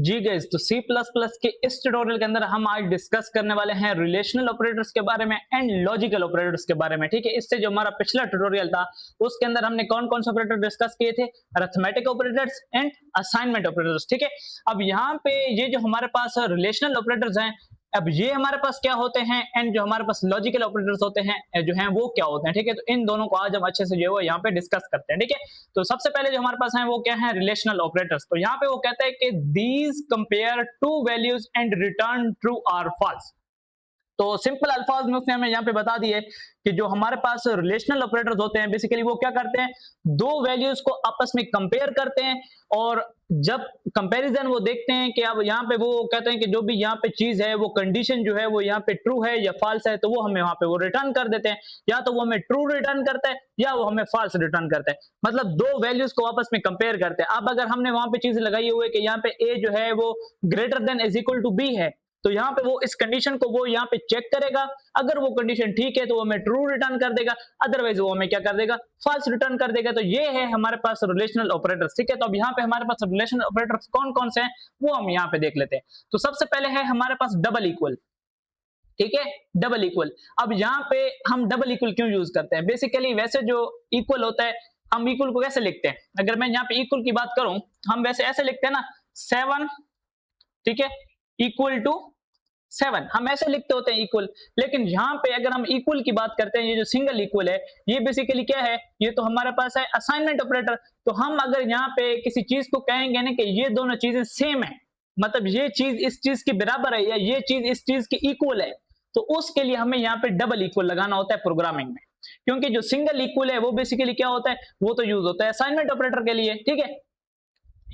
जी guys, तो C plus plus के इस ट्यूटोरियल के अंदर हम आज डिस्कस करने वाले हैं रिलेशनल ऑपरेटर्स के बारे में एंड लॉजिकल ऑपरेटर्स के बारे में। ठीक है, इससे जो हमारा पिछला ट्यूटोरियल था उसके अंदर हमने कौन कौन से ऑपरेटर डिस्कस किए थे, arithmetic operators and assignment operators. ठीक है, अब यहाँ पे ये जो हमारे पास रिलेशनल ऑपरेटर्स हैं, अब ये हमारे पास क्या होते हैं एंड जो हमारे पास लॉजिकल ऑपरेटर्स होते हैं जो हैं वो क्या होते हैं। ठीक है, तो इन दोनों को आज हम अच्छे से जो है यहाँ पे डिस्कस करते हैं। ठीक है, तो सबसे पहले जो हमारे पास है वो क्या है, रिलेशनल ऑपरेटर्स। तो यहाँ पे वो कहता है कि these compare to values and return true और फॉल्स। तो सिंपल अल्फाज में उसने हमें यहाँ पे बता दिए कि जो हमारे पास रिलेशनल ऑपरेटर्स होते हैं बेसिकली वो क्या करते हैं, दो वैल्यूज को आपस में कंपेयर करते हैं और जब कंपैरिजन वो देखते हैं कि अब यहाँ पे वो कहते हैं कि जो भी यहाँ पे चीज है वो कंडीशन जो है वो यहाँ पे ट्रू है या फॉल्स है, तो वो हमें वहां पे वो रिटर्न कर देते हैं। या तो वो हमें ट्रू रिटर्न करता है या वो हमें फॉल्स रिटर्न करता है, मतलब दो वैल्यूज को आपस में कंपेयर करते हैं। अब अगर हमने वहां पे चीज लगाई हुई है कि यहाँ पे ए जो है वो greater than is equal to b है, तो यहाँ पे वो इस कंडीशन को वो यहाँ पे चेक करेगा। अगर वो कंडीशन ठीक है तो वो हमें ट्रू रिटर्न कर देगा, अदरवाइज वो हमें क्या कर देगा, फॉल्स रिटर्न कर देगा। तो ये है हमारे पास रिलेशनल ऑपरेटर्स। ठीक है, तो अब यहाँ पे हमारे पास रिलेशनल ऑपरेटर्स कौन कौन से हैं वो हम यहाँ पे देख लेते हैं। तो सबसे पहले है हमारे पास डबल इक्वल। ठीक है, डबल इक्वल। अब यहाँ पे हम डबल इक्वल क्यों यूज करते हैं, बेसिकली वैसे जो इक्वल होता है हम इक्वल को कैसे लिखते हैं, अगर मैं यहाँ पे इक्वल की बात करूं हम वैसे ऐसे लिखते हैं ना, 7, ठीक है, इक्वल टू 7, हम ऐसे लिखते होते हैं इक्वल। लेकिन यहाँ पे अगर हम इक्वल की बात करते हैं, ये जो सिंगल इक्वल है ये बेसिकली क्या है, ये तो हमारे पास है असाइनमेंट ऑपरेटर। तो हम अगर यहाँ पे किसी चीज को कहेंगे ना कि ये दोनों चीजें सेम है, मतलब ये चीज इस चीज के बराबर है या ये चीज इस चीज की इक्वल है, तो उसके लिए हमें यहाँ पे डबल इक्वल लगाना होता है प्रोग्रामिंग में। क्योंकि जो सिंगल इक्वल है वो बेसिकली क्या होता है, वो तो यूज होता है असाइनमेंट ऑपरेटर के लिए। ठीक है,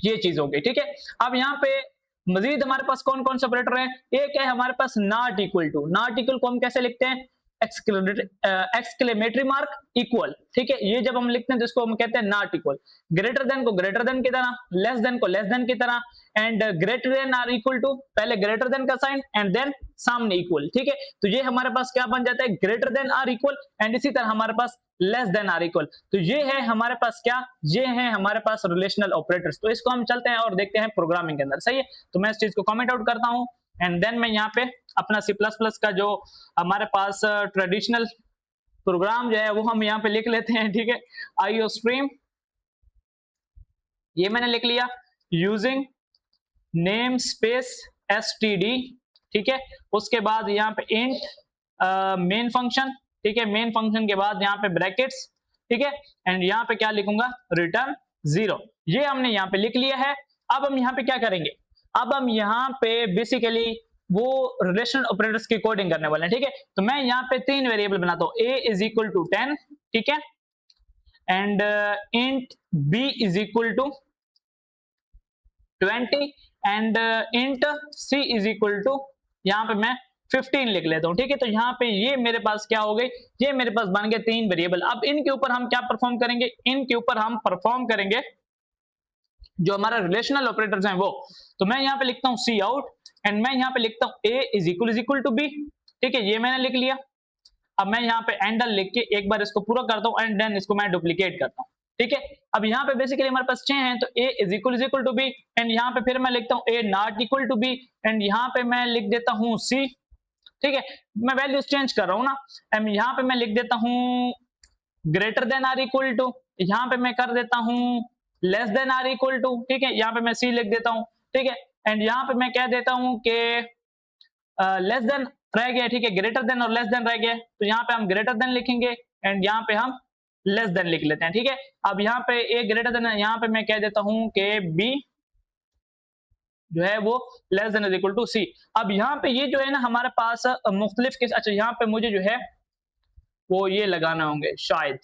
ये चीज हो गई। ठीक है, अब यहाँ पे मजीद हमारे पास कौन कौन से ऑपरेटर हैं, एक है हमारे पास not equal to. Not equal को हम कैसे लिखते हैं, एक्सक्लेमेटरी मार्क इक्वल। ठीक है, ये जब हम लिखते हैं तो इसको हम कहते हैं नॉट इक्वल। ग्रेटर देन को ग्रेटर देन की तरह, लेस देन को लेस देन की तरह, and greater than or equal to, पहले ग्रेटर देन का साइन एंड देन सामने इक्वल। ठीक है, तो ये हमारे पास क्या बन जाता है, greater than or equal, and इसी तरह हमारे पास लेस देन आर इक्वल। तो ये है हमारे पास क्या, ये है हमारे पास रिलेशनल ऑपरेटर्स। तो इसको हम चलते हैं और देखते हैं प्रोग्रामिंग के अंदर। सही है, तो मैं इस चीज को कमेंट आउट करता हूं एंड देन मैं यहाँ पे अपना सी प्लस प्लस का जो हमारे पास ट्रेडिशनल प्रोग्राम जो है वो हम यहाँ पे लिख लेते हैं। ठीक है, आईओ स्ट्रीम, ये मैंने लिख लिया यूजिंग नेम स्पेस एसटीडी। ठीक है, उसके बाद यहाँ पे इंट मेन फंक्शन। ठीक है, मेन फंक्शन के बाद यहाँ पे ब्रैकेट्स। ठीक है, एंड यहाँ पे क्या लिखूंगा, रिटर्न 0। ये हमने यहाँ पे लिख लिया है। अब हम यहाँ पे क्या करेंगे, अब हम यहाँ पे बेसिकली वो रिलेशनल ऑपरेटर्स की कोडिंग करने वाले हैं। ठीक है, तो मैं यहाँ पे 3 वेरिएबल बनाता हूँ, a इज इक्वल टू 10, ठीक है, and int b is equal to 20 and int c is equal to यहाँ पे मैं 15 लिख लेता हूँ। ठीक है, तो यहाँ पे ये मेरे पास क्या हो गई, ये मेरे पास बन गए 3 वेरिएबल। अब इनके ऊपर हम क्या परफॉर्म करेंगे, इनके ऊपर हम परफॉर्म करेंगे जो हमारा रिलेशनल ऑपरेटर्स हैं वो। तो मैं यहाँ पे लिखता हूँ सी आउट एंड मैं यहाँ पे लिखता हूँ a is equal to b. ठीक है, ये मैंने लिख लिया। अब मैं यहाँ पे एंडल लिख के एक बार इसको पूरा करता हूँ एंड देन इसको मैं डुप्लीकेट करता हूँ। ठीक है, अब यहाँ पे बेसिकली हमारे पास 6 हैं, तो a is equal to B and यहाँ पे फिर मैं लिखता हूँ a not equal to B and यहाँ पे मैं लिख देता हूँ c। ठीक है, मैं वैल्यूज चेंज कर रहा हूँ ना, एंड यहाँ पे मैं लिख देता हूँ greater than or equal to, यहाँ पे मैं कर देता हूँ less than or equal to. ठीक है, यहाँ पे मैं c लिख देता हूँ। ठीक है, एंड यहाँ पे मैं कह देता हूँ कि लेस देन रह गया। ठीक है, ग्रेटर देन और लेस देन रह गया, तो यहाँ पे हम ग्रेटर देन लिखेंगे एंड यहाँ पे हम लेस देन लिख लेते हैं। ठीक है, अब यहाँ पे a ग्रेटर देन, यहाँ पे मैं कह देता हूँ कि b जो है वो less than is equal to C. अब यहाँ पे ये जो है ना हमारे पास मुख्तलिफ के, अच्छा यहाँ पे मुझे जो है वो ये लगाना होंगे, शायद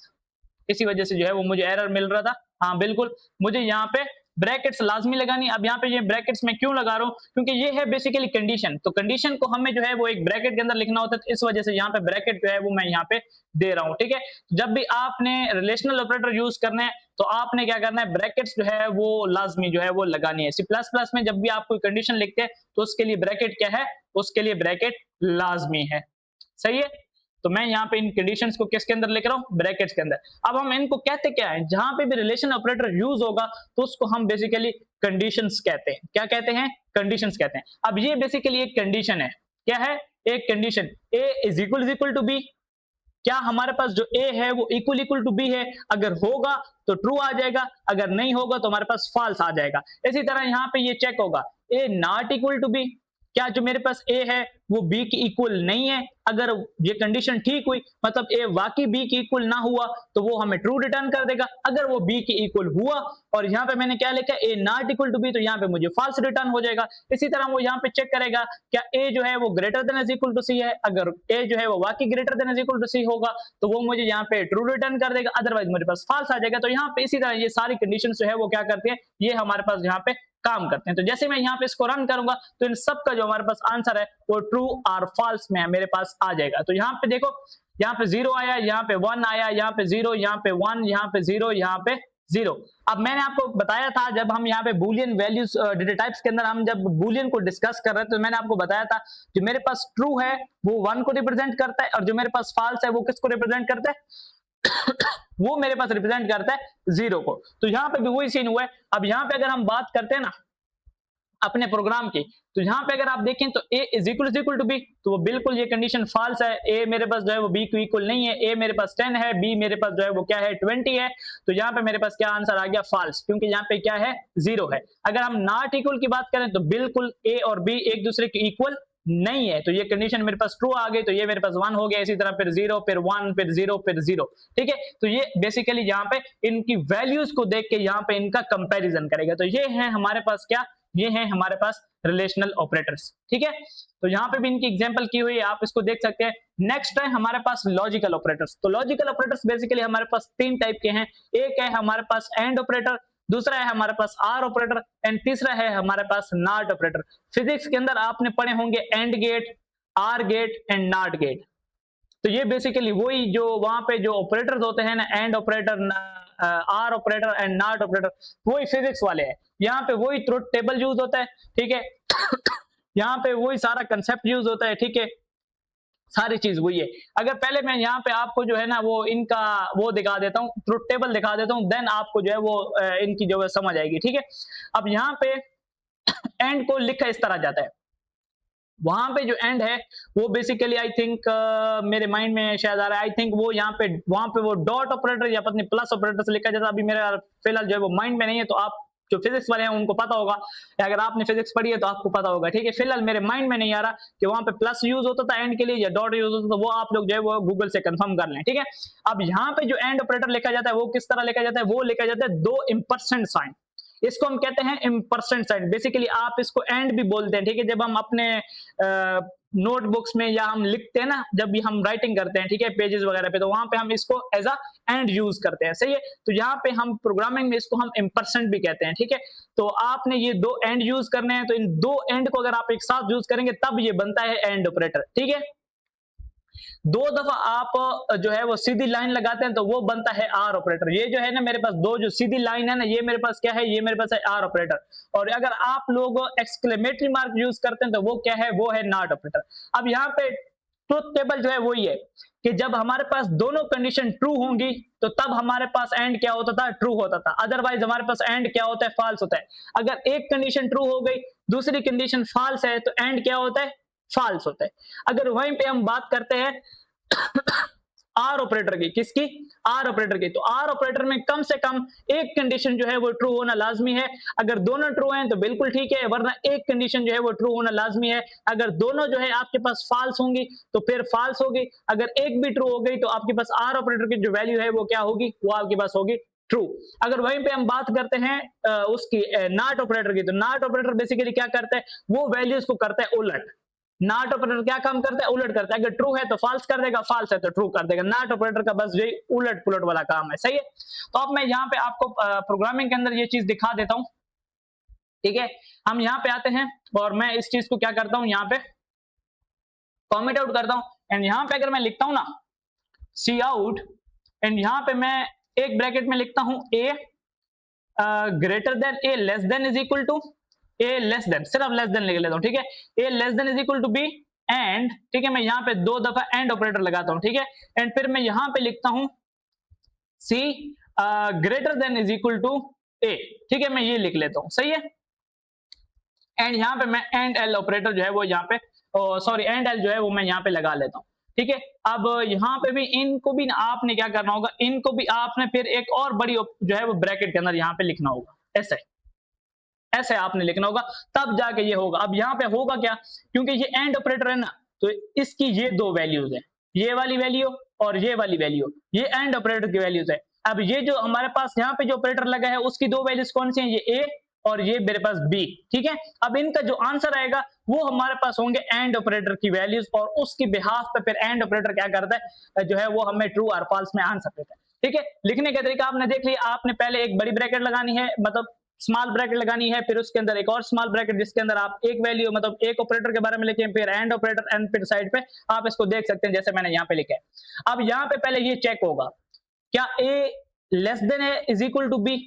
इसी वजह से जो है वो मुझे एरर मिल रहा था। हाँ बिल्कुल, मुझे यहाँ पे ब्रैकेट्स लाजमी लगानी। अब यहाँ पे ये ब्रैकेट्स में क्यों लगा रहा हूँ, क्योंकि ये है बेसिकली कंडीशन, तो कंडीशन को हमें जो है वो एक ब्रैकेट के अंदर लिखना होता है, तो इस वजह से यहाँ पे ब्रैकेट जो है वो मैं यहाँ पे दे रहा हूँ। ठीक है, जब भी आपने रिलेशनल ऑपरेटर यूज करना है तो आपने क्या करना है, ब्रैकेट्स जो है वो लाजमी जो है वो लगानी है। सी प्लस प्लस में जब भी आप कोई कंडीशन लिखते हैं तो उसके लिए ब्रैकेट क्या है, उसके लिए ब्रैकेट लाजमी है। सही है, तो मैं यहाँ पे इन कंडीशंस को किसके अंदर लिख रहा हूँ, ब्रैकेट्स के अंदर। अब हम इनको कहते क्या है, जहां पे भी रिलेशन ऑपरेटर यूज होगा तो उसको हम बेसिकली कंडीशंस कहते हैं। क्या कहते हैं, कंडीशंस कहते हैं। अब ये बेसिकली एक कंडीशन है, क्या है, एक condition, a is equal to b। क्या हमारे पास जो a है वो इक्वल टू b है, अगर होगा तो ट्रू आ जाएगा, अगर नहीं होगा तो हमारे पास फॉल्स आ जाएगा। इसी तरह यहाँ पे ये चेक होगा, a not equal to b, क्या जो मेरे पास a है वो b की इक्वल नहीं है, अगर ये कंडीशन ठीक हुई, मतलब a वाकई b की इक्वल ना हुआ तो वो हमें ट्रू रिटर्न कर देगा। अगर वो b की इक्वल हुआ और यहाँ पे मैंने क्या लिखा, a not equal to b, तो यहाँ पे मुझे फॉल्स रिटर्न हो जाएगा। इसी तरह वो यहाँ पे चेक करेगा क्या a जो है वो greater than is equal to c है, अगर a जो है वो वाकई greater than is equal to c होगा तो वो मुझे यहाँ पे ट्रू रिटर्न कर देगा, अदरवाइज मेरे पास फॉल्स आ जाएगा। तो यहाँ पे इसी तरह ये सारी कंडीशन जो है वो क्या करती है, ये हमारे पास यहाँ पे काम करते हैं। तो जैसे मैं यहाँ पे इसको रन करूंगा तो इन सब का जो हमारे पास आंसर है वो ट्रू और फॉल्स में मेरे पास आ जाएगा। तो यहाँ पे देखो, यहाँ पे 0 आया, यहाँ पे 1 आया, यहाँ पे 0, यहाँ पे 1, यहाँ पे 0, यहाँ पे 0। अब मैंने आपको बताया था जब हम यहाँ पे बूलियन वैल्यूज डेटा टाइप्स के अंदर हम जब बूलियन को डिस्कस कर रहे थे तो मैंने आपको बताया था जो मेरे पास ट्रू है वो 1 को रिप्रेजेंट करता है और जो मेरे पास फॉल्स है वो किसको रिप्रेजेंट करता है वो मेरे पास रिप्रेजेंट करता है 0 को। तो यहाँ पे भी वही सीन हुआ है। अब यहाँ पे अगर हम बात करते हैं ना अपने प्रोग्राम की, तो यहाँ पे अगर आप देखें तो a is equal to b, तो वो बिल्कुल ये कंडीशन फॉल्स है, a मेरे पास जो है वो b को इक्वल नहीं है, a मेरे पास 10 है, b मेरे पास जो है वो क्या है 20 है। तो यहाँ पे मेरे पास क्या आंसर आ गया, फॉल्स, क्योंकि यहाँ पे क्या है 0 है। अगर हम नॉट इक्वल की बात करें तो बिल्कुल a और b एक दूसरे के इक्वल नहीं है, तो ये कंडीशन मेरे पास ट्रू आ गई, तो ये मेरे पास 1 हो गया। इसी तरह फिर 0, फिर 1, फिर 0, फिर 0, ठीक है। तो ये बेसिकली यहाँ पे इनकी वैल्यूज को देख के यहाँ पे इनका कंपैरिजन करेगा। तो ये है हमारे पास क्या, ये है हमारे पास रिलेशनल ऑपरेटर्स, ठीक है। तो यहाँ पे भी इनकी एग्जांपल की हुई है, आप इसको देख सकते हैं। नेक्स्ट है हमारे पास लॉजिकल ऑपरेटर्स। तो लॉजिकल ऑपरेटर्स बेसिकली हमारे पास 3 टाइप के हैं। एक है हमारे पास एंड ऑपरेटर, दूसरा है हमारे पास आर ऑपरेटर एंड तीसरा है हमारे पास नॉट ऑपरेटर। फिजिक्स के अंदर आपने पढ़े होंगे and gate, or gate and not gate. तो ये बेसिकली वही जो वहां पे जो ऑपरेटर्स होते हैं ना, and operator, or operator and not operator, वही फिजिक्स वाले हैं। यहाँ पे वही ट्रुथ टेबल यूज होता है, ठीक है यहाँ पे वही सारा कंसेप्ट यूज होता है, ठीक है, सारी चीज वही है। अगर पहले मैं यहाँ पे आपको जो है ना वो इनका वो दिखा देता हूँ, ट्रुथ टेबल दिखा देता हूँ, देन आपको जो है वो इनकी जो है समझ आएगी, ठीक है। अब यहाँ पे एंड को लिखा इस तरह जाता है, वहां पे जो एंड है वो बेसिकली आई थिंक मेरे माइंड में शायद आ रहा है, आई थिंक वो यहाँ पे वहां पे वो डॉट ऑपरेटर या पता नहीं प्लस ऑपरेटर से लिखा जाता है। अभी मेरा फिलहाल जो है वो माइंड में नहीं है, तो आप जो फिजिक्स वाले हैं उनको पता होगा, या अगर आपने फिजिक्स पढ़ी है तो आपको पता होगा, ठीक है। फिलहाल मेरे माइंड में नहीं आ रहा कि वहां पे प्लस यूज होता था एंड के लिए या डॉट यूज होता था, वो आप लोग जो है वो गूगल से कंफर्म कर लें, ठीक है। अब यहाँ पे जो एंड ऑपरेटर लिखा जाता है वो किस तरह लिखा जाता है, वो लिखा जाता है 2 इम्परसेंट साइन, इसको हम कहते हैं इम्परसेंट साइन। बेसिकली आप इसको एंड भी बोलते हैं, ठीक है। जब हम अपने नोटबुक्स में या हम लिखते हैं ना, जब भी हम राइटिंग करते हैं, ठीक है, पेजेस वगैरह पे, तो वहां पे हम इसको एज अ एंड यूज करते हैं, सही है। तो यहाँ पे हम प्रोग्रामिंग में इसको हम इम्परसेंट भी कहते हैं, ठीक है। तो आपने ये 2 एंड यूज करने हैं, तो इन 2 एंड को अगर आप एक साथ यूज करेंगे तब ये बनता है एंड ऑपरेटर, ठीक है। 2 दफा आप जो है वो सीधी लाइन लगाते हैं तो वो बनता है आर ऑपरेटर। ये जो है ना मेरे पास 2 जो सीधी लाइन है ना, ये मेरे पास क्या है, ये मेरे पास है आर ऑपरेटर। और अगर आप लोग एक्सक्लेमेटरी मार्क यूज करते हैं तो वो क्या है, वो है नॉट ऑपरेटर। अब यहाँ पे ट्रुथ टेबल जो है वही है कि जब हमारे पास दोनों कंडीशन ट्रू होंगी तो तब हमारे पास एंड क्या होता था, ट्रू होता था। अदरवाइज हमारे पास एंड क्या होता है, फॉल्स होता है। अगर एक कंडीशन ट्रू हो गई, दूसरी कंडीशन फॉल्स है, तो एंड क्या होता है, फॉल्स होता है। अगर वहीं पे हम बात करते हैं आर ऑपरेटर की, किसकी, आर ऑपरेटर की, तो आर ऑपरेटर में कम से कम एक कंडीशन जो है वो ट्रू होना लाजमी है। अगर दोनों ट्रू हैं तो बिल्कुल ठीक है, वरना एक कंडीशन जो है वो ट्रू होना लाजमी है। अगर दोनों जो है आपके पास फॉल्स होंगी तो फिर फॉल्स होगी। अगर एक भी ट्रू हो गई तो आपके पास आर ऑपरेटर की जो वैल्यू है वो क्या होगी, वो आपके पास होगी ट्रू। अगर वहीं पे हम बात करते हैं उसकी नॉट ऑपरेटर की, तो नॉट ऑपरेटर बेसिकली क्या करता है, वो वैल्यूज को करता है उलट। नॉट ऑपरेटर क्या काम करता है, उलट करता है। अगर ट्रू है तो फॉल्स कर देगा, फॉल्स है तो ट्रू कर देगा। नॉट ऑपरेटर का बस यही उलट पुलट वाला काम है, सही है। तो अब मैं यहाँ पे आपको प्रोग्रामिंग के अंदर ये चीज दिखा देता हूं, ठीक है। हम यहाँ पे आते हैं और मैं इस चीज को क्या करता हूं, यहाँ पे कॉमेंट आउट करता हूं एंड यहाँ पे अगर मैं लिखता हूं ना सी आउट एंड यहाँ पे मैं एक ब्रैकेट में लिखता हूं A greater than, A less than is equal to, A less than, सिर्फ लेस देन लिख लेता हूं, ठीक है। A less than is equal to B and, ठीक है, मैं यहाँ पे 2 दफा एंड ऑपरेटर लगाता हूं, ठीक है, एंड फिर मैं यहाँ पे लिखता हूं C greater than is equal to A, ठीक है, मैं ये लिख लेता हूं, सही है। एंड यहाँ पे मैं एंड एल ऑपरेटर जो है वो यहाँ पे, सॉरी एंड एल जो है वो मैं यहाँ पे लगा लेता हूँ, ठीक है। अब यहाँ पे भी इनको भी आपने क्या करना होगा, इनको भी आपने फिर एक और बड़ी जो है वो ब्रैकेट के अंदर यहाँ पे लिखना होगा, ऐसे ऐसे आपने लिखना होगा, तब जाके ये होगा। अब यहाँ पे होगा क्या, क्योंकि ये एंड ऑपरेटर है ना, तो इसकी ये दो वैल्यूज है, ये वाली वैल्यू और ये वाली वैल्यू, ये एंड ऑपरेटर की वैल्यूज है। अब ये जो हमारे पास यहाँ पे जो ऑपरेटर लगा है उसकी दो वैल्यूज कौन सी हैं, ये ए और ये मेरे पास बी, ठीक है। अब इनका जो आंसर आएगा वो हमारे पास होंगे एंड ऑपरेटर की वैल्यूज, और उसकी बिहाफ पे फिर एंड ऑपरेटर क्या करता है, जो है वो हमें ट्रू और फॉल्स में आंसर देता है, ठीक है। लिखने का तरीका आपने देख लिया, आपने पहले एक बड़ी ब्रैकेट लगानी है, मतलब स्मॉल ब्रैकेट लगानी है, फिर उसके अंदर एक और स्मॉल ब्रैकेट जिसके अंदर आप एक वैल्यू मतलब एक ऑपरेटर के बारे में लिखें, फिर एंड ऑपरेटर, एंड फिर साइड पे आप इसको देख सकते हैं जैसे मैंने यहाँ पे लिखा है। अब यहाँ पे पहले ये चेक होगा क्या ए लेस देन है इज इक्वल टू बी,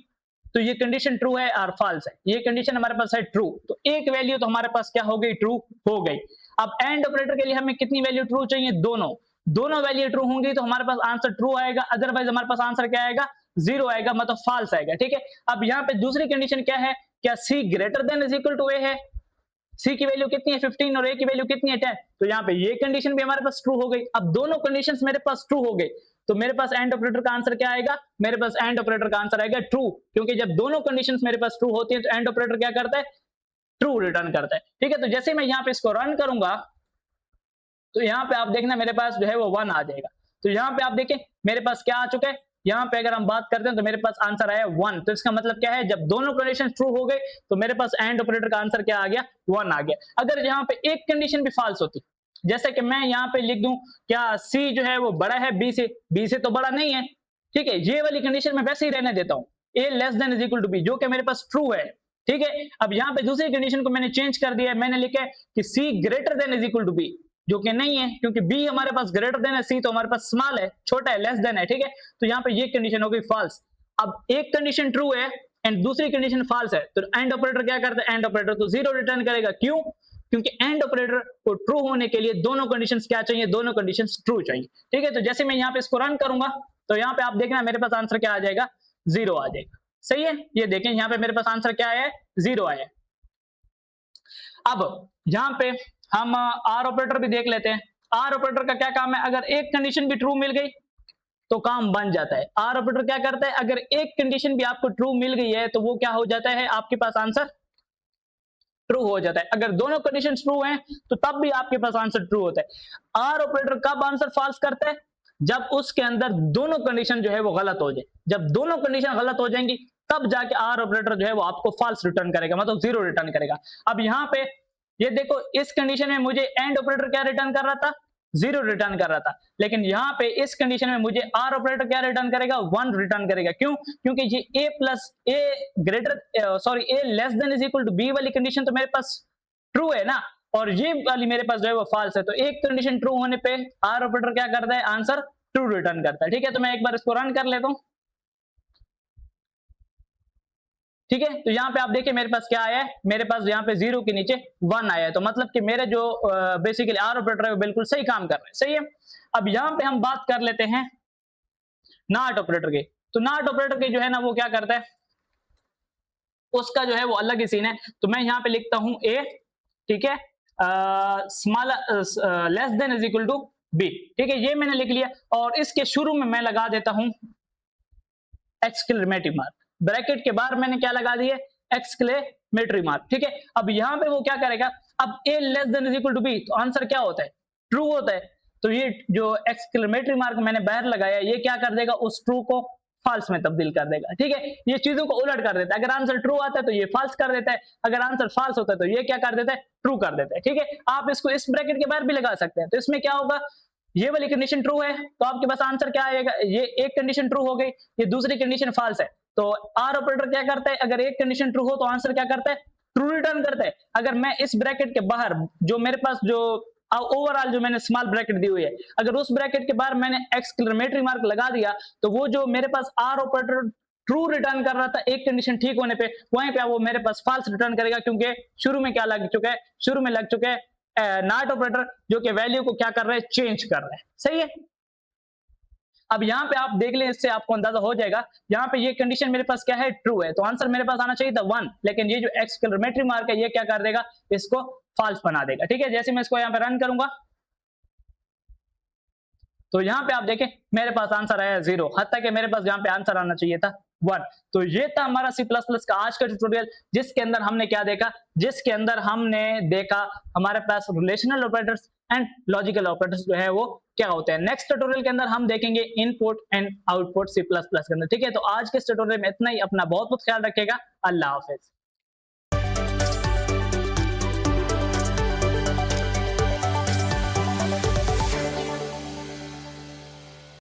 तो ये कंडीशन ट्रू है और फॉल्स है, ये कंडीशन हमारे पास है ट्रू, तो एक वैल्यू तो हमारे पास क्या हो गई, ट्रू हो गई। अब एंड ऑपरेटर के लिए हमें कितनी वैल्यू ट्रू चाहिए, दोनों वैल्यू ट्रू होंगी तो हमारे पास आंसर ट्रू आएगा, अदरवाइज हमारे पास आंसर क्या आएगा, जीरो आएगा, मतलब फॉल्स आएगा, ठीक है। अब यहाँ पे दूसरी कंडीशन क्या है, क्या C greater than is equal to A है, सी की वैल्यू कितनी है 15 और ए की वैल्यू कितनी है 10, तो यहाँ पे ये कंडीशन भी हमारे पास ट्रू हो गई। अब दोनों कंडीशंस मेरे पास ट्रू हो गई, तो मेरे पास एंड ऑपरेटर का आंसर क्या आएगा, मेरे पास एंड ऑपरेटर का आंसर आएगा ट्रू, क्योंकि जब दोनों कंडीशंस मेरे पास ट्रू होती है तो एंड ऑपरेटर क्या करता है, ट्रू रिटर्न करता है, ठीक है। तो जैसे मैं यहाँ पे इसको रन करूंगा तो यहाँ पे आप देखना मेरे पास जो है वो 1 आ जाएगा, तो यहाँ पे आप देखें मेरे पास क्या आ चुका है, यहाँ पे अगर हम बात करते हैं तो मेरे पास आंसर आया 1, तो इसका मतलब क्या है, जब दोनों कंडीशन ट्रू हो गए तो मेरे पास एंड ऑपरेटर का आंसर क्या आ गया, 1 आ गया। अगर यहाँ पे एक कंडीशन भी फॉल्स होती, जैसे कि मैं यहाँ पे लिख दूं क्या सी जो है वो बड़ा है बी से तो बड़ा नहीं है, ठीक है, ये वाली कंडीशन मैं वैसे ही रहने देता हूँ, A less than is equal to B, जो कि मेरे पास ट्रू है, ठीक है। अब यहाँ पे दूसरी कंडीशन को मैंने चेंज कर दिया है, मैंने लिखा है कि C greater than is equal to B, जो कि नहीं है, क्योंकि बी हमारे पास ग्रेटर देन है, सी तो हमारे पास स्मॉल है, छोटा है, लेस देन है, ठीक है। तो यहाँ पे ये कंडीशन हो गई फॉल्स। अब एक कंडीशन ट्रू है एंड दूसरी कंडीशन फॉल्स है, तो एंड ऑपरेटर क्या करता है, एंड ऑपरेटर तो जीरो रिटर्न करेगा, क्यों, क्योंकि एंड ऑपरेटर को ट्रू होने के लिए दोनों कंडीशंस क्या चाहिए, दोनों कंडीशंस ट्रू चाहिए, ठीक है। तो जैसे मैं यहाँ पे इसको रन करूंगा तो यहाँ पे आप देखना मेरे पास आंसर क्या आ जाएगा, 0 आ जाएगा, सही है। ये देखें यहाँ पे मेरे पास आंसर क्या आया है, 0 आया है। अब यहाँ पे हम आर ऑपरेटर भी देख लेते हैं। आर ऑपरेटर का क्या काम है, अगर एक कंडीशन भी ट्रू मिल गई तो काम बन जाता है। आर ऑपरेटर क्या करता है, अगर एक कंडीशन भी आपको ट्रू मिल गई है तो वो क्या हो जाता है, आपके पास आंसर ट्रू हो जाता है। अगर दोनों कंडीशन ट्रू हैं तो तब भी आपके पास आंसर ट्रू होता है। आर ऑपरेटर कब आंसर फॉल्स करता है, जब उसके अंदर दोनों कंडीशन जो है वो गलत हो जाए, जब दोनों कंडीशन गलत हो जाएंगी तब जाके आर ऑपरेटर जो है वो आपको फॉल्स रिटर्न करेगा, मतलब 0 रिटर्न करेगा। अब यहाँ पे ये देखो, इस कंडीशन में मुझे एंड ऑपरेटर क्या रिटर्न कर रहा था, 0 रिटर्न कर रहा था, लेकिन यहाँ पे इस कंडीशन में मुझे आर ऑपरेटर क्या रिटर्न करेगा, 1 रिटर्न करेगा, क्यों, क्योंकि ये A plus A greater sorry A less than is equal to B वाली कंडीशन तो मेरे पास ट्रू है ना, और ये वाली मेरे पास जो है वो फॉल्स है, तो एक कंडीशन ट्रू होने पे आर ऑपरेटर क्या करता है, आंसर ट्रू रिटर्न करता है, ठीक है। तो मैं एक बार इसको रन कर लेता हूं, ठीक है। तो यहाँ पे आप देखिए मेरे पास क्या आया है, मेरे पास यहाँ पे 0 के नीचे 1 आया है, तो मतलब कि मेरे जो बेसिकली आर ऑपरेटर है वो बिल्कुल सही काम कर रहे हैं, सही है। अब यहाँ पे हम बात कर लेते हैं नॉट ऑपरेटर की। तो नॉट ऑपरेटर के जो है ना वो क्या करता है, उसका जो है वो अलग ही सीन है। तो मैं यहाँ पे लिखता हूं ए, ठीक है, small less than is equal to b, ठीक है, ये मैंने लिख लिया, और इसके शुरू में मैं लगा देता हूं एक्सक्लेमेटरी मार्क, ब्रैकेट के बाहर मैंने क्या लगा दिया, एक्सक्लेमेटरी मार्क, ठीक है। अब यहाँ पे वो क्या करेगा, अब A less than is equal to B, तो आंसर क्या होता है, ट्रू होता है, तो ये जो एक्सक्लेमेटरी मार्क मैंने बाहर लगाया ये क्या कर देगा, उस ट्रू को फॉल्स में तब्दील कर देगा, ठीक है। ये चीजों को उलट कर देता है, अगर आंसर ट्रू आता है तो ये फॉल्स कर देता है, अगर आंसर फॉल्स होता है तो ये क्या कर देता है, ट्रू कर देता है, ठीक है। आप इसको इस ब्रैकेट के बाहर भी लगा सकते हैं, तो इसमें क्या होगा, ये वाली कंडीशन ट्रू है तो आपके पास आंसर क्या आएगा, ये एक कंडीशन ट्रू हो गई, ये दूसरी कंडीशन फॉल्स है, तो आर ऑपरेटर क्या करता है, अगर एक कंडीशन ट्रू हो तो आंसर क्या करता है, ट्रू रिटर्न करता है। अगर मैं इस ब्रैकेट के बाहर जो मेरे पास जो ओवरऑल जो मैंने स्मॉल ब्रैकेट दी हुई है, अगर उस ब्रैकेट के बाहर मैंने एक्सक्लेमेटरी मार्क लगा दिया तो वो जो मेरे पास आर ऑपरेटर ट्रू रिटर्न कर रहा था एक कंडीशन ठीक होने पे, वहीं पे वो मेरे पास फॉल्स रिटर्न करेगा, क्योंकि शुरू में क्या लग चुका है, शुरू में लग चुका है नॉट ऑपरेटर जो कि वैल्यू को क्या कर रहे हैं, चेंज कर रहे हैं। सही है। अब यहाँ पे आप देख लें, इससे आपको अंदाजा हो जाएगा। यहाँ पे ये कंडीशन मेरे पास क्या है, ट्रू है, तो आंसर मेरे पास आना चाहिए था 1, लेकिन ये जो एक्सक्लेमेटरी मार्क है ये क्या कर देगा, इसको फॉल्स बना देगा। ठीक है, जैसे मैं इसको यहाँ पे रन करूंगा तो यहाँ पे आप देखें मेरे पास आंसर आया 0, हत्ता कि मेरे पास यहाँ पे आंसर आना चाहिए था 1। तो ये था हमारा C++ का आज का ट्यूटोरियल, जिसके अंदर हमने क्या देखा, जिसके अंदर हमने देखा हमारे पास relational operators and logical operators जो है वो क्या होते हैं। नेक्स्ट ट्यूटोरियल के अंदर हम देखेंगे इनपुट एंड आउटपुट C++ के अंदर। ठीक है, तो आज के इस ट्यूटोरियल में इतना ही। अपना बहुत बहुत ख्याल रखिएगा। अल्लाह हाफिज।